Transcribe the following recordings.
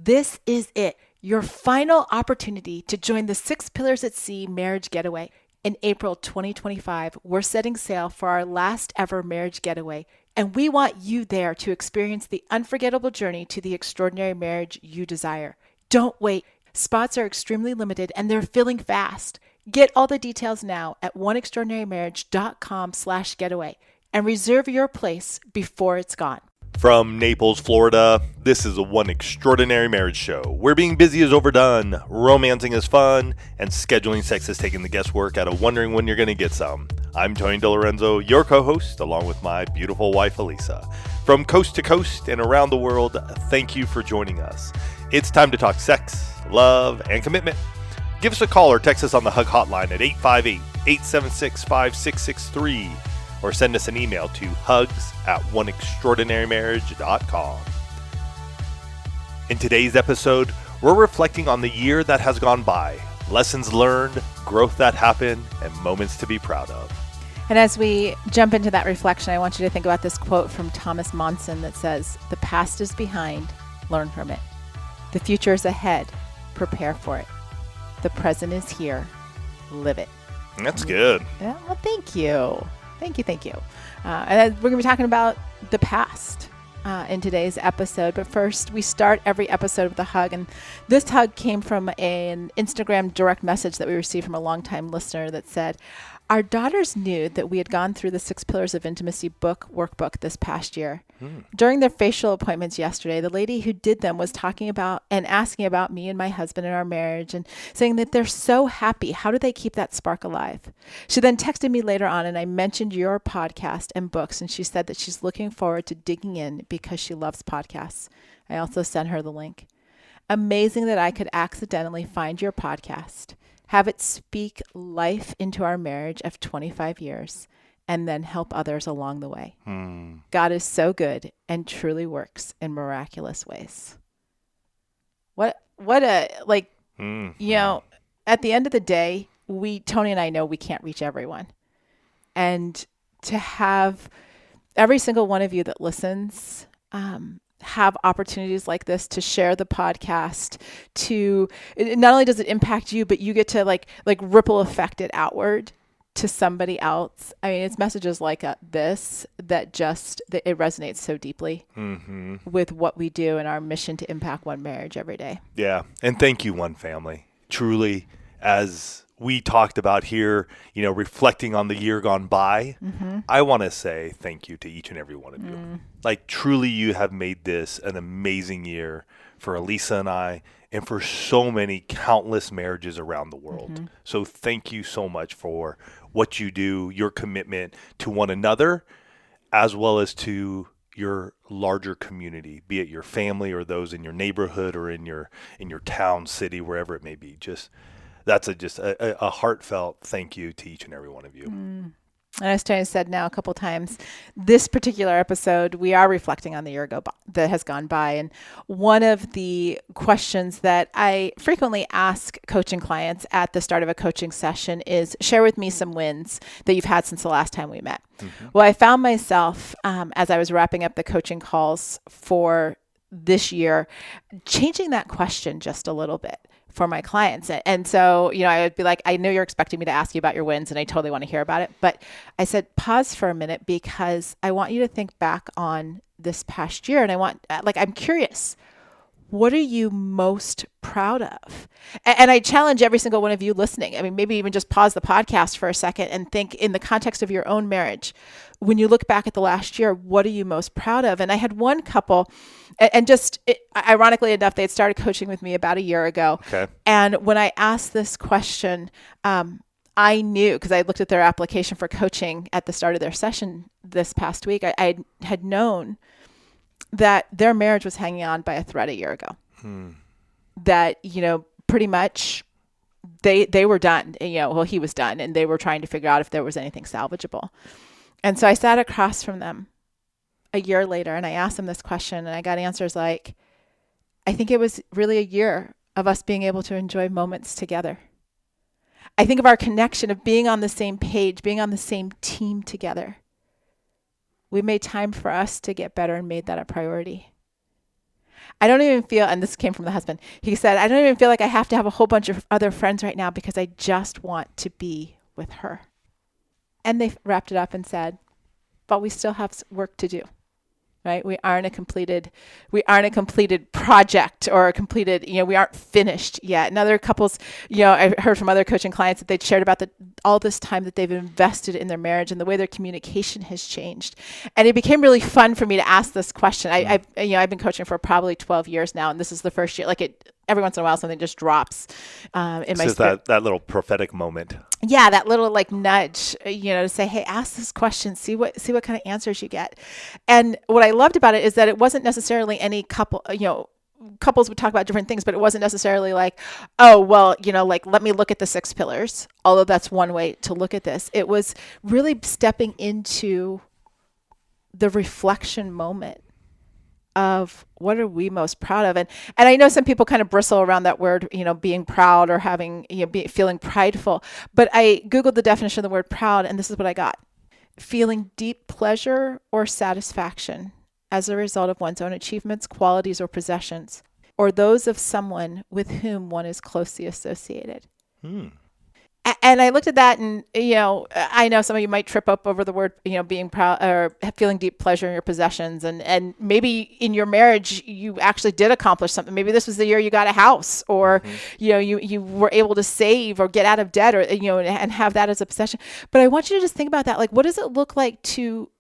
This is it, your final opportunity to join the 6 Pillars at Sea Marriage Getaway. In April 2025, we're setting sail for our last ever marriage getaway, and we want you there to experience the unforgettable journey to the extraordinary marriage you desire. Don't wait. Spots are extremely limited and they're filling fast. Get all the details now at oneextraordinarymarriage.com/getaway and reserve your place before it's gone. From Naples, Florida, this is a One Extraordinary Marriage show, where being busy is overdone, romancing is fun, and scheduling sex is taking the guesswork out of wondering when you're going to get some. I'm Tony DeLorenzo, your co-host, along with my beautiful wife, Elisa. From coast to coast and around the world, thank you for joining us. It's time to talk sex, love, and commitment. Give us a call or text us on the Hug Hotline at 858-876-5663. Or send us an email to hugs@oneextraordinarymarriage.com. In today's episode, we're reflecting on the year that has gone by, lessons learned, growth that happened, and moments to be proud of. And as we jump into that reflection, I want you to think about this quote from Thomas Monson that says, "The past is behind, learn from it. The future is ahead, prepare for it. The present is here, live it." That's good. Yeah, well, thank you. Thank you. And we're going to be talking about the past in today's episode. But first, we start every episode with a hug. And this hug came from an Instagram direct message that we received from a longtime listener that said, "Our daughters knew that we had gone through the 6 Pillars of Intimacy book workbook this past year. During their facial appointments yesterday, the lady who did them was talking about and asking about me and my husband and our marriage and saying that they're so happy. How do they keep that spark alive?" She then texted me later on and I mentioned your podcast and books, and she said that she's looking forward to digging in because she loves podcasts. I also sent her the link. Amazing that I could accidentally find your podcast, have it speak life into our marriage of 25 years, and then help others along the way. God is so good and truly works in miraculous ways. You know, at the end of the day, Tony and I know we can't reach everyone. And to have every single one of you that listens, have opportunities like this to share the podcast, not only does it impact you, but you get to like ripple effect it outward to somebody else. I mean, it's messages like this that it resonates so deeply with what we do and our mission to impact one marriage every day. Yeah. And thank you, One Family. Truly, as we talked about here, reflecting on the year gone by, I want to say thank you to each and every one of you. Like, truly, you have made this an amazing year for Elisa and I, and for so many countless marriages around the world. So thank you so much for what you do, your commitment to one another, as well as to your larger community, be it your family or those in your neighborhood or in your town, city, wherever it may be. That's a heartfelt thank you to each and every one of you. And as Tony said now a couple times, this particular episode, we are reflecting on the year that has gone by. And one of the questions that I frequently ask coaching clients at the start of a coaching session is, share with me some wins that you've had since the last time we met. Well, I found myself, as I was wrapping up the coaching calls for this year, changing that question just a little bit for my clients. And so, I would be like, I know you're expecting me to ask you about your wins and I totally want to hear about it. But I said, pause for a minute because I want you to think back on this past year. And I'm curious, what are you most proud of? And I challenge every single one of you listening. I mean, maybe even just pause the podcast for a second and think in the context of your own marriage. When you look back at the last year, what are you most proud of? And I had one couple, ironically enough, they had started coaching with me about a year ago. Okay. And when I asked this question, I knew, because I looked at their application for coaching at the start of their session this past week, I had known that their marriage was hanging on by a thread a year ago. That, pretty much they were done. He was done, and they were trying to figure out if there was anything salvageable. And so I sat across from them a year later and I asked them this question, and I got answers like, I think it was really a year of us being able to enjoy moments together. I think of our connection of being on the same page, being on the same team together. We made time for us to get better and made that a priority. I don't even feel, and this came from the husband, he said, I don't even feel like I have to have a whole bunch of other friends right now because I just want to be with her. And they wrapped it up and said, but we still have work to do. Right? We aren't a completed project or a completed, we aren't finished yet. And other couples, I heard from other coaching clients that they'd shared about all this time that they've invested in their marriage and the way their communication has changed. And it became really fun for me to ask this question. I've been coaching for probably 12 years now, and this is the first year, every once in a while something just drops in my spirit. That little prophetic moment. Yeah, that little nudge, to say, hey, ask this question, see what kind of answers you get. And what I loved about it is that it wasn't necessarily any couple, couples would talk about different things, but it wasn't necessarily let me look at the 6 pillars, although that's one way to look at this. It was really stepping into the reflection moment of what are we most proud of. And I know some people kind of bristle around that word, being proud or having, feeling prideful. But I Googled the definition of the word proud, and this is what I got. Feeling deep pleasure or satisfaction as a result of one's own achievements, qualities, or possessions, or those of someone with whom one is closely associated. And I looked at that and, I know some of you might trip up over the word, being proud or feeling deep pleasure in your possessions. And maybe in your marriage, you actually did accomplish something. Maybe this was the year you got a house or, you were able to save or get out of debt or, and have that as a possession. But I want you to just think about that. What does it look like to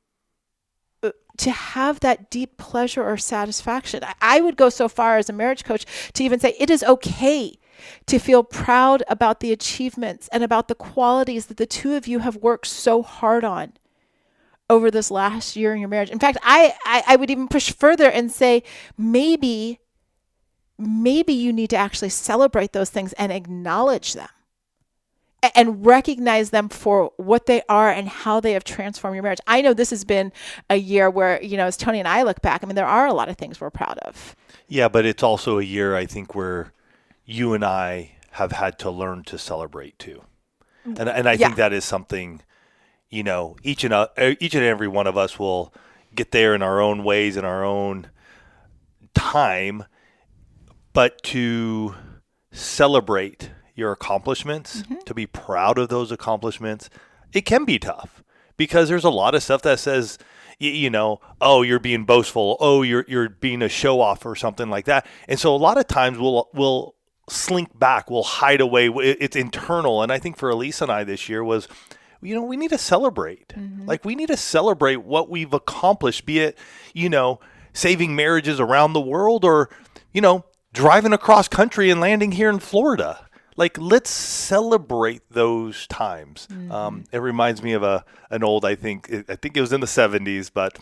have that deep pleasure or satisfaction? I would go so far as a marriage coach to even say it is okay to feel proud about the achievements and about the qualities that the two of you have worked so hard on over this last year in your marriage. In fact, I would even push further and say maybe you need to actually celebrate those things and acknowledge them and recognize them for what they are and how they have transformed your marriage. I know this has been a year where, as Tony and I look back, there are a lot of things we're proud of. Yeah, but it's also a year, I think, where you and I have had to learn to celebrate too. And I think that is something, each and every one of us will get there in our own ways, in our own time, but to celebrate your accomplishments, to be proud of those accomplishments, it can be tough because there's a lot of stuff that says, oh, you're being boastful. Oh, you're being a show off or something like that. And so a lot of times we'll slink back, we'll hide away. It's internal. And I think for Elise and I this year was, we need to celebrate. We need to celebrate what we've accomplished, be it, saving marriages around the world or, driving across country and landing here in Florida. Let's celebrate those times. It reminds me of an old, I think it was in the 70s, but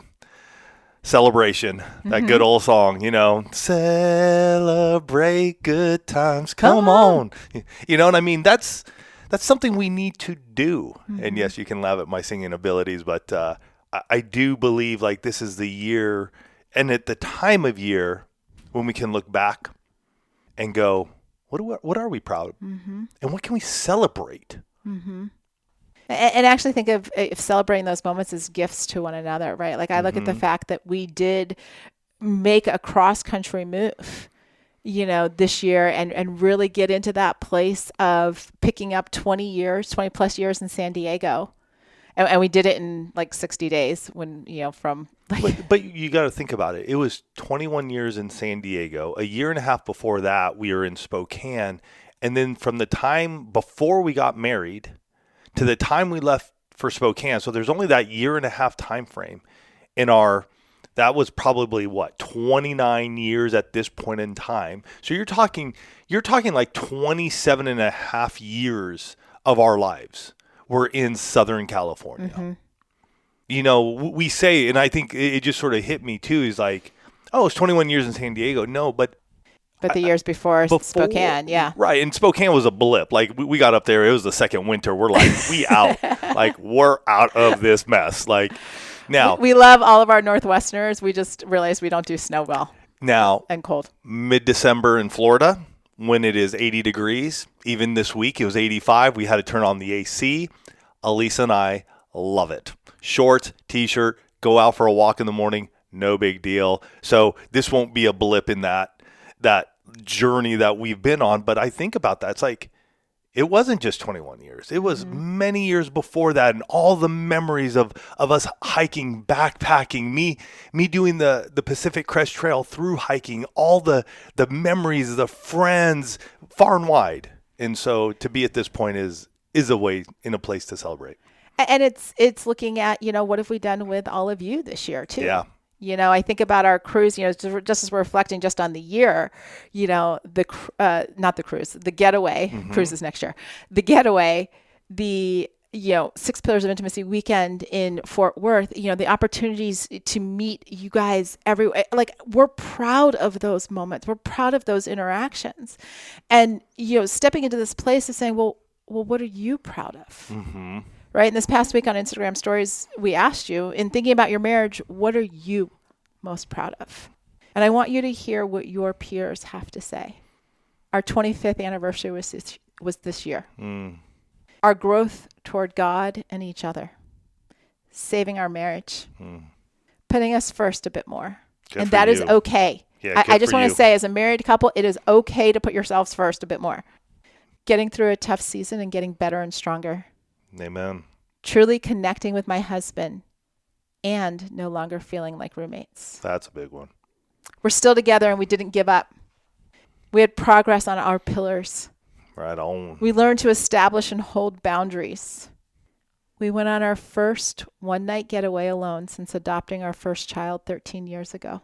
Celebration, that good old song, celebrate good times. Come on. You know what I mean? That's something we need to do. And yes, you can laugh at my singing abilities, but I do believe this is the year and at the time of year when we can look back and go, what are we proud of? And what can we celebrate? And actually think of celebrating those moments as gifts to one another, right? I look at the fact that we did make a cross-country move, this year and really get into that place of picking up 20 plus years in San Diego. And we did it in 60 days when, from... But you got to think about it. It was 21 years in San Diego. A year and a half before that, we were in Spokane. And then from the time before we got married to the time we left for Spokane, so there's only that year and a half time frame that was probably 29 years at this point in time. So you're talking 27 and a half years of our lives were in Southern California. We say, and I think it just sort of hit me too, is it's 21 years in San Diego. No, but the years before Spokane, yeah. Right, and Spokane was a blip. We got up there, it was the second winter. We're we out. We're out of this mess. Now. We love all of our Northwesterners. We just realized we don't do snow well. Now. And cold. Mid-December in Florida, when it is 80 degrees, even this week it was 85. We had to turn on the AC. Elisa and I love it. Shorts, T-shirt, go out for a walk in the morning, no big deal. So this won't be a blip in that journey that we've been on. But I think about that. It's like, it wasn't just 21 years. It was many years before that, and all the memories of us hiking, backpacking, me doing the Pacific Crest Trail through hiking, all the memories, the friends, far and wide. And so to be at this point is a way, in a place to celebrate. And it's looking at, what have we done with all of you this year too? Yeah. I think about our cruise, just as we're reflecting just on the year, not the cruise, the getaway, cruise is next year, the getaway, the, 6 Pillars of Intimacy weekend in Fort Worth, the opportunities to meet you guys everywhere. Like, we're proud of those moments. We're proud of those interactions. And, stepping into this place of saying, well, what are you proud of? Mm-hmm. Right. And this past week on Instagram stories, we asked you, in thinking about your marriage, what are you most proud of? And I want you to hear what your peers have to say. Our 25th anniversary was this year. Our growth toward God and each other, saving our marriage, putting us first a bit more. Good and that is okay. Yeah, I just want to say, as a married couple, it is okay to put yourselves first a bit more. Getting through a tough season and getting better and stronger. Amen. Truly connecting with my husband and no longer feeling like roommates. That's a big one. We're still together and we didn't give up. We had progress on our pillars. Right on. We learned to establish and hold boundaries. We went on our first one-night getaway alone since adopting our first child 13 years ago.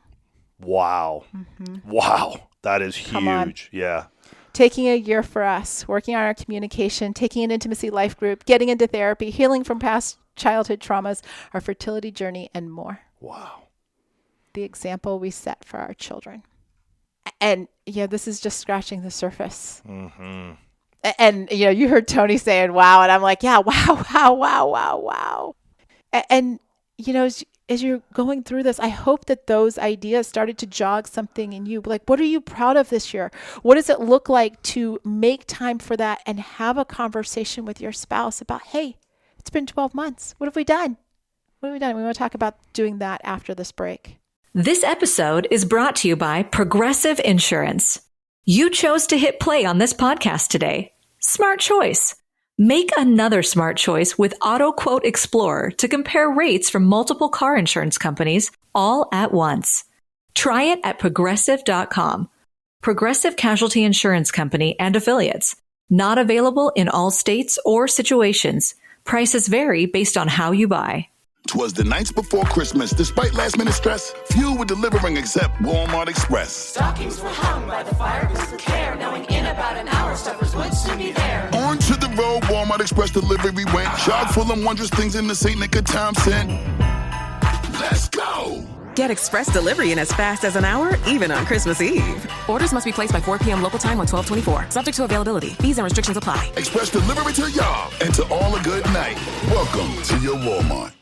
Wow. Mm-hmm. Wow. That is huge. Yeah. Taking a year for us, working on our communication, taking an intimacy life group, getting into therapy, healing from past childhood traumas, our fertility journey, and more. Wow. The example we set for our children. And, this is just scratching the surface. Mm-hmm. And, you heard Tony saying, wow. And I'm like, yeah, wow. And, as you're going through this, I hope that those ideas started to jog something in you. Like, what are you proud of this year? What does it look like to make time for that and have a conversation with your spouse about, hey, it's been 12 months. What have we done? We want to talk about doing that after this break. This episode is brought to you by Progressive Insurance. You chose to hit play on this podcast today. Smart choice. Make another smart choice with Auto Quote Explorer to compare rates from multiple car insurance companies all at once. Try it at progressive.com. Progressive Casualty Insurance Company and Affiliates. Not available in all states or situations. Prices vary based on how you buy. 'Twas the nights before Christmas. Despite last-minute stress, few were delivering except Walmart Express. Stockings were hung by the fire with care, knowing in about an hour stuffers would soon be there. On to the road, Walmart Express delivery went. Chock full of wondrous things in the St. Nick of time sent. Let's go! Get express delivery in as fast as an hour, even on Christmas Eve. Orders must be placed by 4 p.m. local time on 12/24. Subject to availability. Fees and restrictions apply. Express delivery to y'all and to all a good night. Welcome to your Walmart.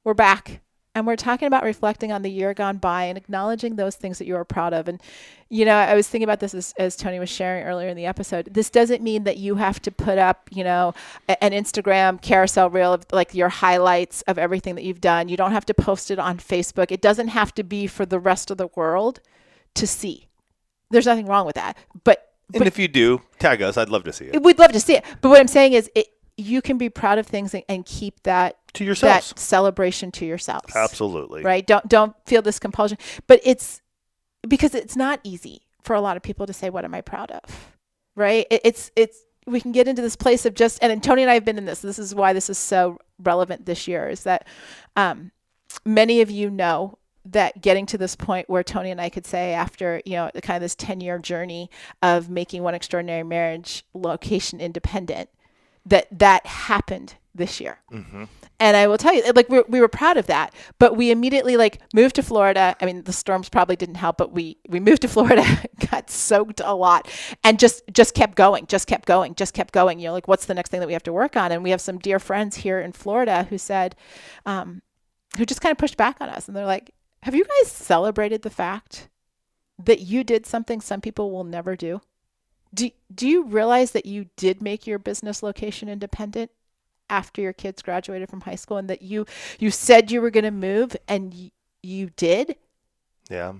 We're back, and we're talking about reflecting on the year gone by and acknowledging those things that you are proud of. And, I was thinking about this as Tony was sharing earlier in the episode. This doesn't mean that you have to put up, an Instagram carousel reel of like your highlights of everything that you've done. You don't have to post it on Facebook. It doesn't have to be for the rest of the world to see. There's nothing wrong with that. But if you do, tag us. I'd love to see it. We'd love to see it. But what I'm saying is you can be proud of things and keep that to yourselves. That celebration to yourselves. Absolutely. Right? Don't feel this compulsion. But it's because it's not easy for a lot of people to say, what am I proud of? Right? It's we can get into this place of just, and Tony and I have been in this. This is why this is so relevant this year, is that many of you know that getting to this point where Tony and I could say, after, kind of this 10-year journey of making One Extraordinary Marriage location independent, that happened this year. Mm-hmm. And I will tell you, like, we were proud of that, but we immediately moved to Florida. I mean, the storms probably didn't help, but we moved to Florida, got soaked a lot, and just kept going. What's the next thing that we have to work on? And we have some dear friends here in Florida who said, who just kind of pushed back on us. And they're like, have you guys celebrated the fact that you did something some people will never do? Do you realize that you did make your business location independent after your kids graduated from high school, and that you said you were going to move and you did. Yeah.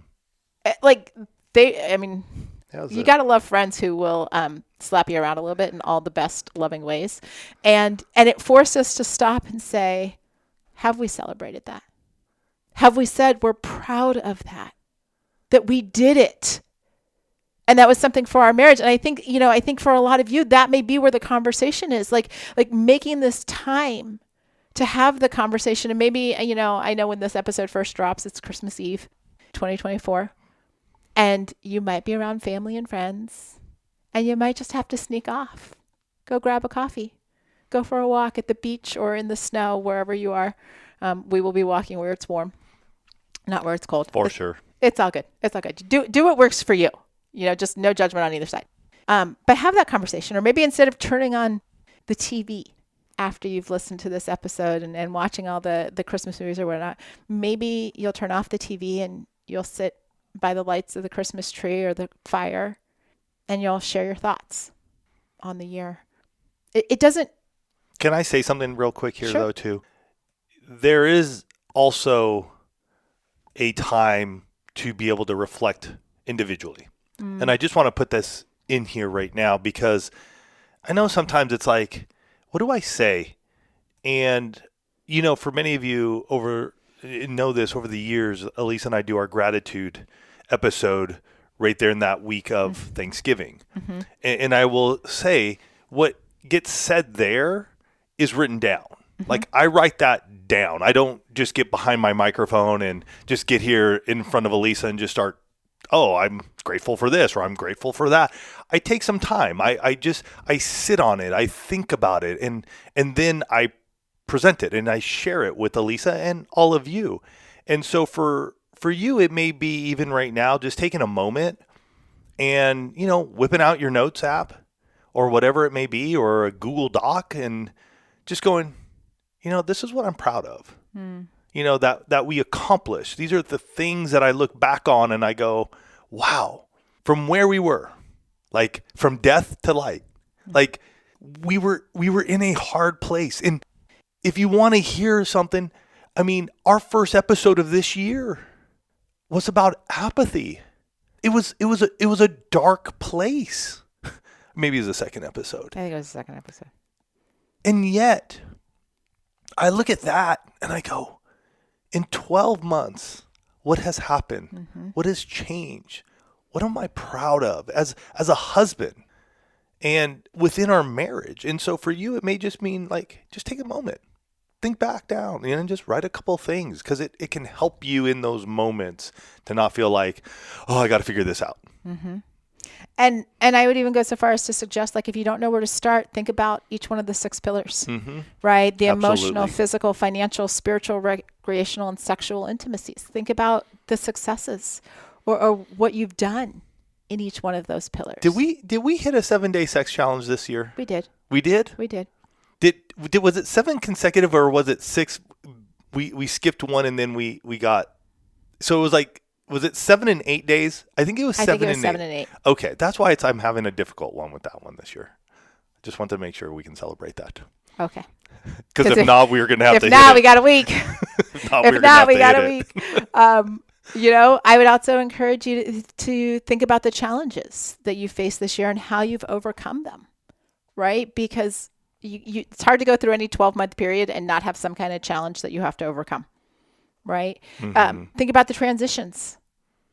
Like I mean, you it. got to love friends who will slap you around a little bit in all the best loving ways. And it forced us to stop and say, have we celebrated that? Have we said we're proud of that we did it? And that was something for our marriage. And I think for a lot of you, that may be where the conversation is, like making this time to have the conversation. And maybe, I know when this episode first drops, it's Christmas Eve, 2024. And you might be around family and friends, and you might just have to sneak off. Go grab a coffee. Go for a walk at the beach or in the snow, wherever you are. We will be walking where it's warm, not where it's cold. For sure. It's all good. It's all good. Do what works for you. Just no judgment on either side. But have that conversation. Or maybe instead of turning on the TV after you've listened to this episode and watching all the Christmas movies or whatnot, maybe you'll turn off the TV and you'll sit by the lights of the Christmas tree or the fire, and you'll share your thoughts on the year. It doesn't. Can I say something real quick here, Sure. though, too? There is also a time to be able to reflect individually. And I just want to put this in here right now because I know sometimes it's like, what do I say? And, for many of you know this over the years, Elise and I do our gratitude episode right there in that week of Thanksgiving. Mm-hmm. And I will say what gets said there is written down. Mm-hmm. Like I write that down. I don't just get behind my microphone and just get here in front of Elisa and just start, oh, I'm grateful for this or I'm grateful for that. I take some time. I sit on it. I think about it and then I present it and I share it with Elisa and all of you. And so for you, it may be even right now, just taking a moment and, whipping out your notes app or whatever it may be, or a Google Doc and just going, this is what I'm proud of, that we accomplished. These are the things that I look back on and I go, wow, from where we were, like from death to light, like we were in a hard place. And if you want to hear something, our first episode of this year was about apathy. It was a dark place. Maybe it was the second episode. I think it was the second episode. And yet, I look at that and I go, in 12 months, what has happened? Mm-hmm. What has changed? What am I proud of as a husband and within our marriage? And so for you, it may just mean just take a moment. Think back down and just write a couple things because it can help you in those moments to not feel like, oh, I got to figure this out. Mm-hmm. And I would even go so far as to suggest, if you don't know where to start, think about each one of the 6 pillars, right? The emotional, physical, financial, spiritual, recreational, and sexual intimacies. Think about the successes or what you've done in each one of those pillars. Did we hit a 7-day sex challenge this year? We did. We did? We did. Was it 7 consecutive or was it 6? We skipped one and then we got, so it was was it 7 and 8 days? I think it was 7 and 8. 7 and 8. Okay. That's why I'm having a difficult one with that one this year. Just want to make sure we can celebrate that. Okay. Because if not, we're going to have to hit it. If not, we got a week. If not, we got a week. I would also encourage you to think about the challenges that you faced this year and how you've overcome them, right? Because it's hard to go through any 12-month period and not have some kind of challenge that you have to overcome, right? Mm-hmm. Think about the transitions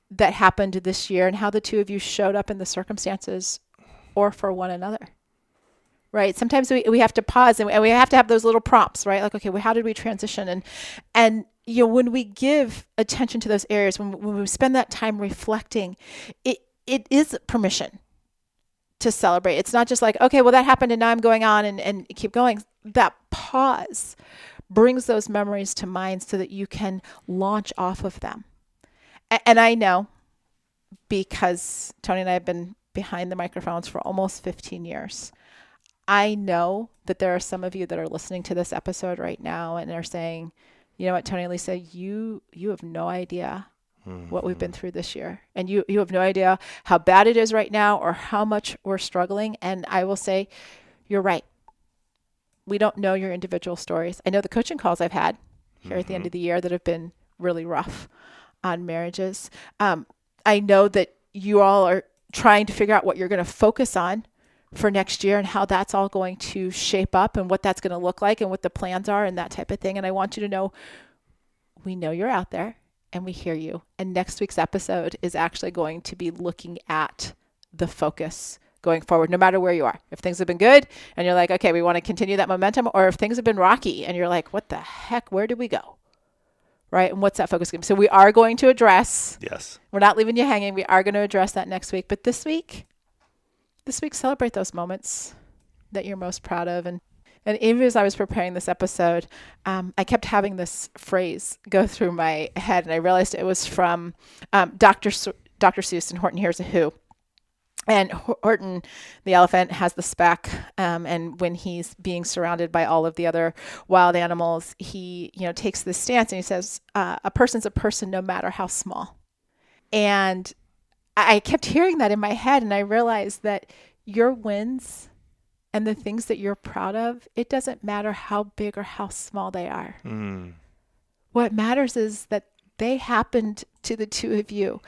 that happened this year and how the two of you showed up in the circumstances or for one another, right? Sometimes we have to pause and we have to have those little prompts, right? Like, okay, well, how did we transition? And when we give attention to those areas, when we spend that time reflecting, it is permission to celebrate. It's not just like, okay, well, that happened and now I'm going on and keep going. That pause brings those memories to mind so that you can launch off of them. And I know, because Tony and I have been behind the microphones for almost 15 years, I know that there are some of you that are listening to this episode right now and are saying, you know what, Tony and Lisa, you have no idea what we've been through this year. And you have no idea how bad it is right now or how much we're struggling. And I will say, you're right. We don't know your individual stories. I know the coaching calls I've had here at the end of the year that have been really rough on marriages. I know that you all are trying to figure out what you're going to focus on for next year and how that's all going to shape up and what that's going to look like and what the plans are and that type of thing. And I want you to know, we know you're out there and we hear you. And next week's episode is actually going to be looking at the focus going forward, no matter where you are. If things have been good and you're like, okay, we want to continue that momentum, or if things have been rocky and you're like, what the heck, where did we go? Right? And what's that focus going to be? So we are going to address, Yes, we're not leaving you hanging. We are going to address that next week. But this week, celebrate those moments that you're most proud of. And even as I was preparing this episode, I kept having this phrase go through my head, and I realized it was from Dr. Seuss and Horton Hears a Who. And Horton, the elephant, has the speck, and when he's being surrounded by all of the other wild animals, he, takes this stance and he says, "A person's a person, no matter how small." And I kept hearing that in my head, and I realized that your wins and the things that you're proud of, it doesn't matter how big or how small they are. What matters is that they happened to the two of you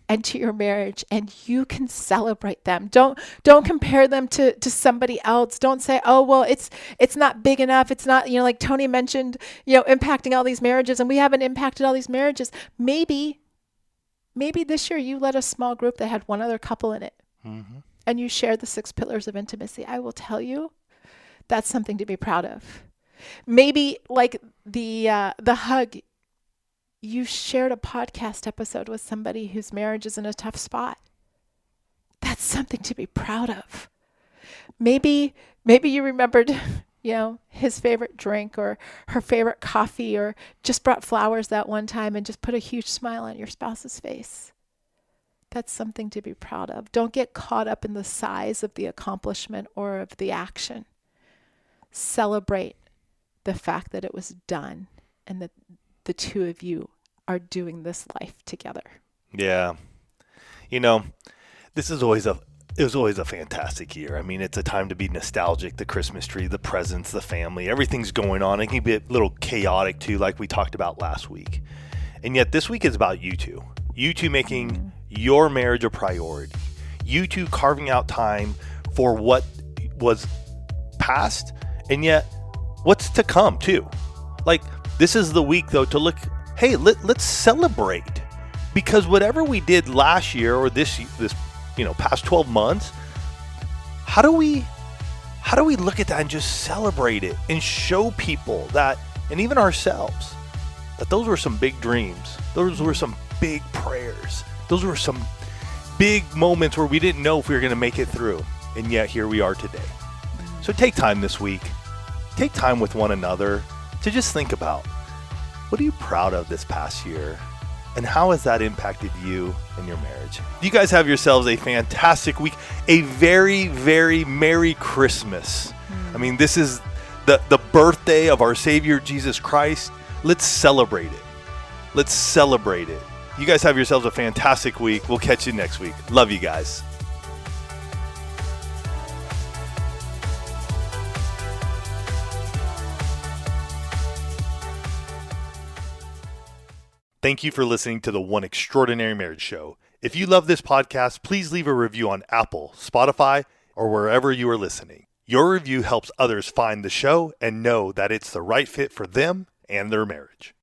and to your marriage, and you can celebrate them. Don't compare them to somebody else. Don't say, oh, well, it's not big enough. It's not, like Tony mentioned, impacting all these marriages, and we haven't impacted all these marriages. Maybe this year you led a small group that had one other couple in it, and you shared the 6 pillars of intimacy. I will tell you, that's something to be proud of. Maybe like the hug, you shared a podcast episode with somebody whose marriage is in a tough spot. That's something to be proud of. Maybe you remembered, his favorite drink or her favorite coffee, or just brought flowers that one time and just put a huge smile on your spouse's face. That's something to be proud of. Don't get caught up in the size of the accomplishment or of the action. Celebrate the fact that it was done and that the two of you are doing this life together. Yeah. This is always it was always a fantastic year. I mean, it's a time to be nostalgic, the Christmas tree, the presents, the family, everything's going on. It can be a little chaotic too, like we talked about last week. And yet this week is about you two. You two making your marriage a priority. You two carving out time for what was past and yet what's to come too. Like, this is the week though to look, hey, let's celebrate, because whatever we did last year or this past 12 months, how do we look at that and just celebrate it and show people that, and even ourselves, that those were some big dreams, those were some big prayers, those were some big moments where we didn't know if we were going to make it through, and yet here we are today. So take time this week, take time with one another to just think about, what are you proud of this past year? And how has that impacted you and your marriage? You guys have yourselves a fantastic week, a very, very Merry Christmas. I mean, this is the birthday of our Savior, Jesus Christ. Let's celebrate it. Let's celebrate it. You guys have yourselves a fantastic week. We'll catch you next week. Love you guys. Thank you for listening to the One Extraordinary Marriage Show. If you love this podcast, please leave a review on Apple, Spotify, or wherever you are listening. Your review helps others find the show and know that it's the right fit for them and their marriage.